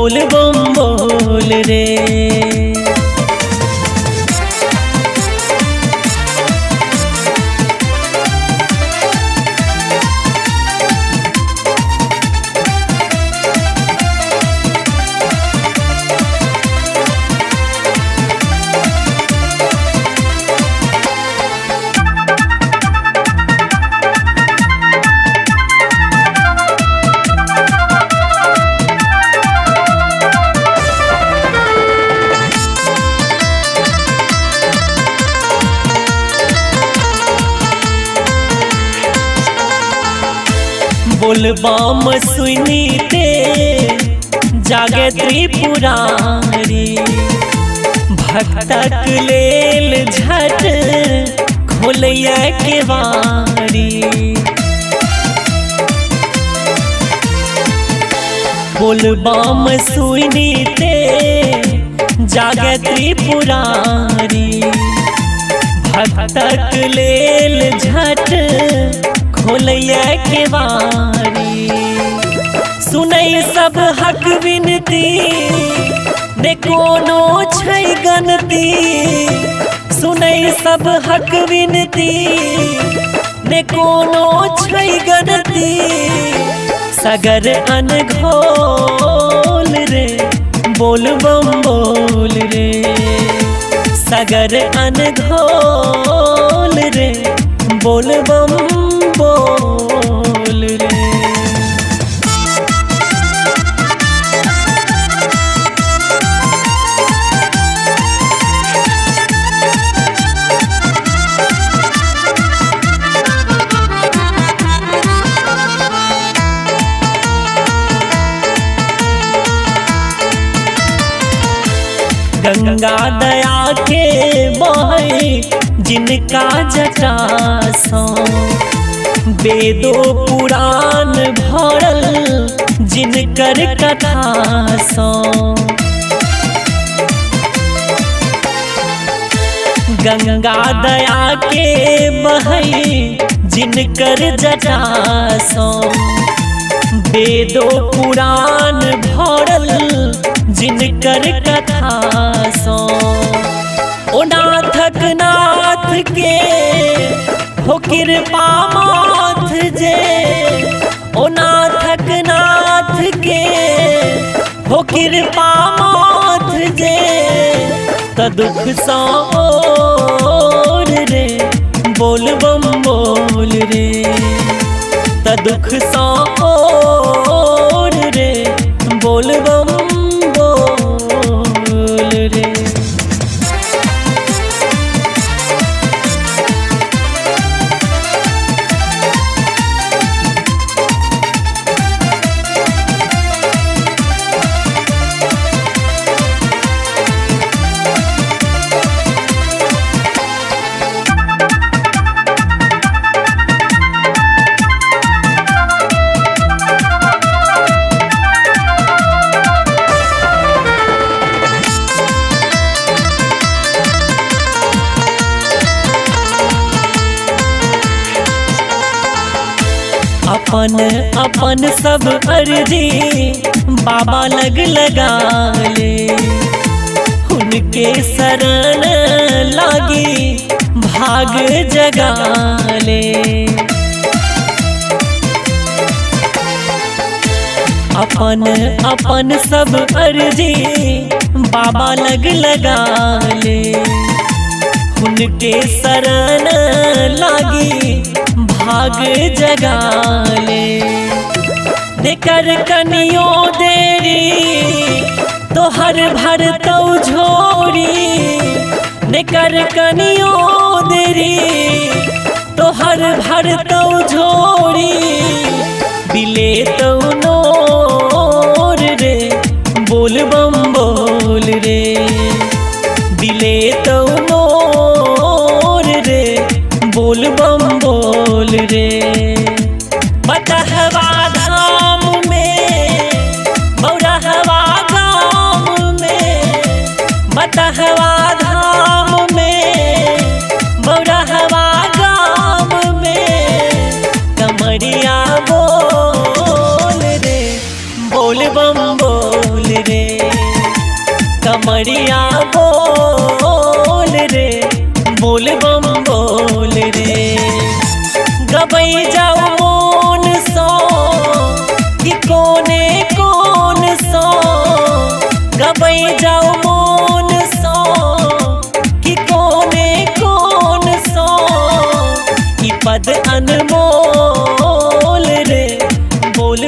बोल बम बोल रे। बोल बम सुनीते जागे त्रिपुरारी, भक्तक लेल झट खोलिया के वारी। बोल बम सुनीते जागे त्रिपुरारी, भक्तक लेल झट खोलिया के वारी। सुनई सब हक विनती ने कोनो छै गनती, सुनई सब हक विनती ने कोनो छै गनती। सगर अनघोल रे बोल बम बोल रे, सगर अनघोल रे बोल बम बोल रे। गंगा दया के बहे जिनका जटा सो, वेदो पुराण भरल जिनकर कथा सो। गंगा दया के बहे जिनकर जटा सो, वेदो पुराण भरल जिनकर कथा सो। ओ नाथक नाथ के हो कृपा माथ जे, ओ नाथक नाथ के हो कृपा माथ जे। त दुख सौर रे बोल बम बोल रे, त दुख सौर रे बोल बम बोल रे। अपन अपन सब अर्जी बाबा लग लगा ले, उनके शरण लागी भाग जगा ले। अपन अपन सब अर्जी बाबा लग लगा ले, उनके शरण लागी भाग जगा ले। निकर कनियो देरी तो हर भर तो झोरी, निकर कनियो देरी तो हर भर तो झोरी। बिले तो नोर रे बोल बम बोल रे, बिले तो नोर रे बोल बम बोल रे। बटहवा धाम में बौरहवा गाम में, बटहवा धाम में बौरहवा गाम में। कमरिया बोल रे बोल बम बोल रे, गबई जाओ मोन सो कि कोने कौन सो, गबई जाओ मोन सो कि कोने कौन सो, ई पद अनमोल रे बोल